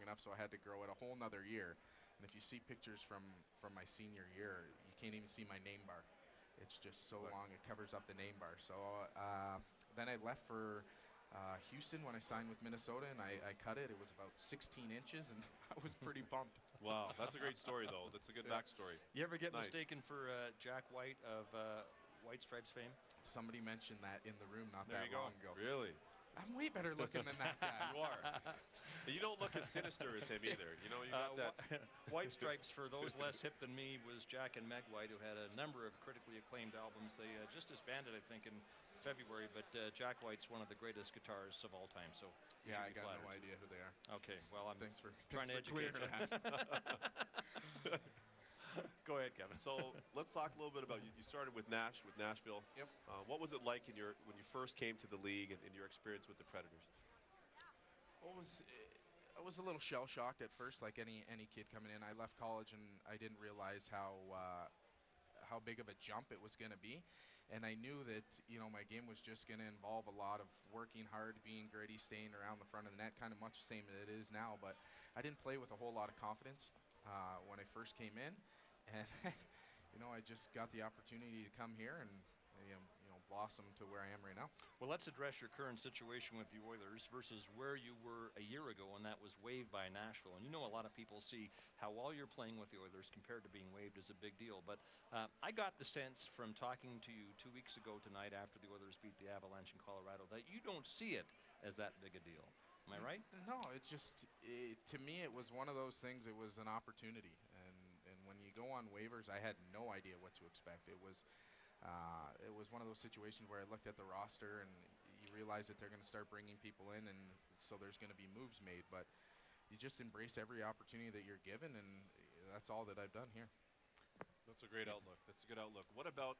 enough, so I had to grow it a whole nother year. And if you see pictures from my senior year, you can't even see my name bar. It's just so long, it covers up the name bar. So then I left for Houston when I signed with Minnesota, and I cut it. It was about 16 inches, and I was pretty pumped. Wow, that's a great story, though. That's a good backstory. You ever get mistaken for Jack White of White Stripes fame? Somebody mentioned that in the room not there that long ago. Really? I'm way better looking than that guy. You are. You don't look as sinister as him either. You know, you got that. White Stripes, for those less hip than me, was Jack and Meg White, who had a number of critically acclaimed albums. They just disbanded, I think, in February. But Jack White's one of the greatest guitarists of all time. So yeah, I got no idea who they are. Okay, well, I'm thanks for trying to educate you. Go ahead, Kevin. So let's talk a little bit about you started with Nashville. Yep. What was it like when you first came to the league and your experience with the Predators? I was a little shell-shocked at first, like any kid coming in. I left college and I didn't realize how big of a jump it was going to be, and I knew that my game was just going to involve a lot of working hard, being gritty, staying around the front of the net, kind of much the same as it is now. But I didn't play with a whole lot of confidence when I first came in, and I just got the opportunity to come here and blossom to where I am right now. Well, let's address your current situation with the Oilers versus where you were a year ago, and that was waived by Nashville. And a lot of people see how well you're playing with the Oilers compared to being waived is a big deal. But I got the sense from talking to you 2 weeks ago tonight after the Oilers beat the Avalanche in Colorado that you don't see it as that big a deal. Am I right? No, to me it was one of those things. It was an opportunity, and when you go on waivers, I had no idea what to expect. It was one of those situations where I looked at the roster and you realize that they're going to start bringing people in, and so there's going to be moves made. But you just embrace every opportunity that you're given, and that's all that I've done here. That's a great outlook. That's a good outlook. What about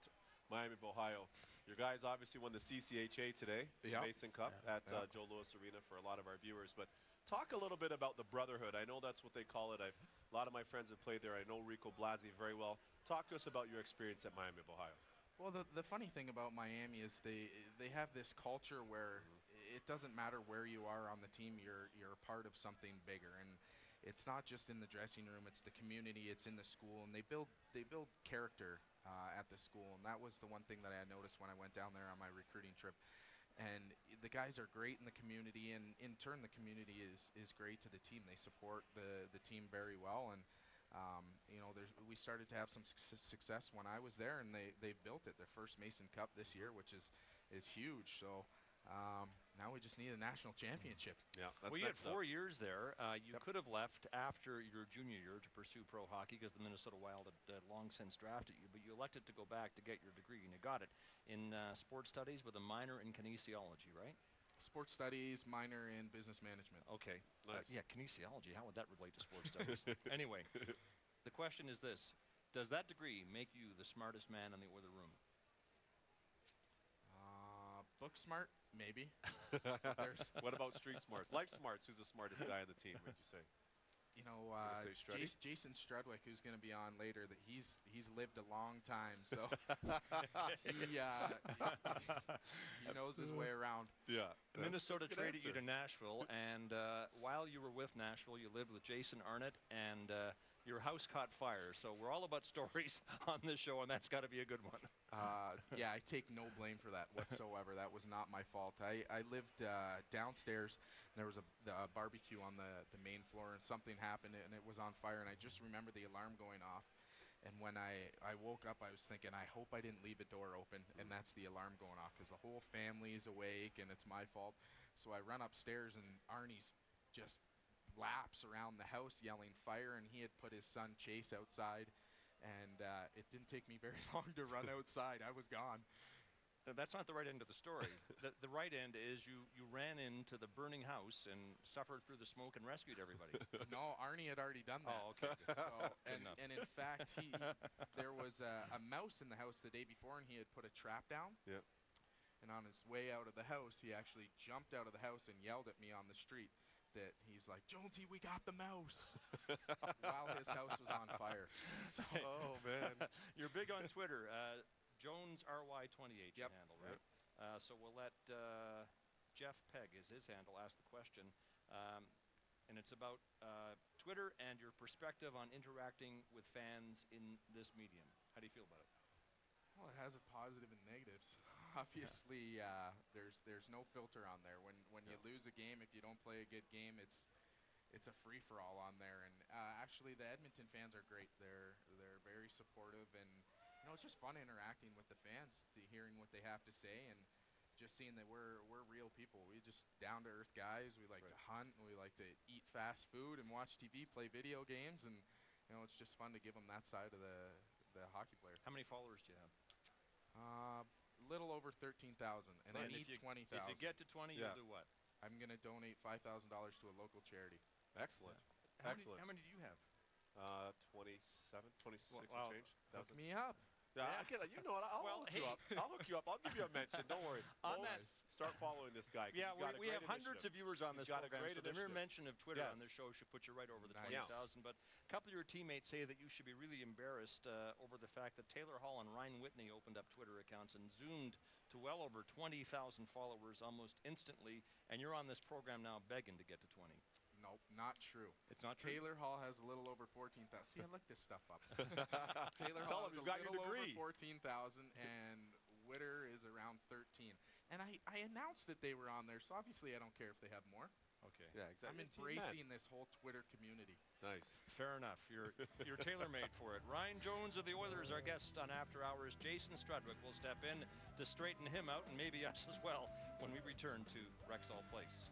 Miami of Ohio? Your guys obviously won the CCHA today, the Mason Cup at Joe Louis Arena for a lot of our viewers. But talk a little bit about the brotherhood. I know that's what they call it. A lot of my friends have played there. I know Rico Blasi very well. Talk to us about your experience at Miami of Ohio. Well, the funny thing about Miami is they have this culture where it doesn't matter where you are on the team, you're a part of something bigger, and it's not just in the dressing room, it's the community, it's in the school, and they build character at the school, and that was the one thing that I noticed when I went down there on my recruiting trip. And the guys are great in the community, and in turn the community is great to the team. They support the team very well, and we started to have some success when I was there, and they built it. Their first Mason Cup this year, which is huge. So now we just need a national championship. Yeah, that's well, you had 4 years there. You could have left after your junior year to pursue pro hockey because the Minnesota Wild had long since drafted you, but you elected to go back to get your degree, and you got it in sports studies with a minor in kinesiology, right? Sports studies, minor in business management. Okay. Nice. Yeah, kinesiology. How would that relate to sports studies? Anyway, the question is this. Does that degree make you the smartest man in the Oiler room? Book smart, maybe. What about street smarts? Life smarts, who's the smartest guy on the team, would you say? Jason Strudwick, who's going to be on later, that he's lived a long time, so he knows his way around. Yeah. Minnesota traded you to Nashville, and while you were with Nashville, you lived with Jason Arnott, and your house caught fire. So we're all about stories on this show, and that's got to be a good one. Yeah, I take no blame for that whatsoever. That was not my fault. I lived downstairs. There was a barbecue on the main floor, and something happened, and it was on fire, and I just remember the alarm going off. And when I woke up, I was thinking, I hope I didn't leave a door open, and that's the alarm going off because the whole family is awake, and it's my fault. So I run upstairs, and Arnie's just laps around the house yelling fire, and he had put his son Chase outside, and it didn't take me very long to run outside. I was gone. That's not the right end of the story. The right end is you ran into the burning house and suffered through the smoke and rescued everybody. No, Arnie had already done that. Oh, okay. So, and in fact, there was a mouse in the house the day before, and he had put a trap down. Yep. And on his way out of the house, he actually jumped out of the house and yelled at me on the street that he's like, "Jonesy, we got the mouse," while his house was on fire. So, oh, man. You're big on Twitter. Jones RY28 your handle, right? Yep. So we'll let Jeff Pegg is his handle ask the question. and it's about Twitter and your perspective on interacting with fans in this medium. How do you feel about it? Well, it has a positive and negatives. Obviously, there's no filter on there. When you lose a game, if you don't play a good game, it's a free-for-all on there. And actually, the Edmonton fans are great. They're very supportive, and it's just fun interacting with the fans, hearing what they have to say, and just seeing that we're real people. We just down-to-earth guys. We like to hunt. We like to eat fast food and watch TV, play video games, and it's just fun to give them that side of the hockey player. How many followers do you have? Little over 13,000, and I need 20,000. If you get to 20, you'll do what? I'm going to donate $5,000 to a local charity. Excellent. Excellent. How many do you have? 27, 26 wow. and change. Hook me up. Yeah, you know what? I'll look you up. I'll look you up. I'll give you a mention. Don't worry. Start following this guy. Yeah, we have hundreds of viewers on this program, so the mere mention of Twitter on this show should put you right over the 20,000. But a couple of your teammates say that you should be really embarrassed over the fact that Taylor Hall and Ryan Whitney opened up Twitter accounts and zoomed to well over 20,000 followers almost instantly, and you're on this program now begging to get to 20. Nope, not true. It's not true? Taylor Hall has a little over 14,000. See, I look this stuff up. Taylor Hall has a little over 14,000, and Witter is around 13. And I announced that they were on there, so obviously I don't care if they have more. Okay. Yeah, exactly. I'm embracing this whole Twitter community. Nice. Fair enough. You're tailor-made for it. Ryan Jones of the Oilers, our guest on After Hours. Jason Strudwick will step in to straighten him out, and maybe us as well, when we return to Rexall Place.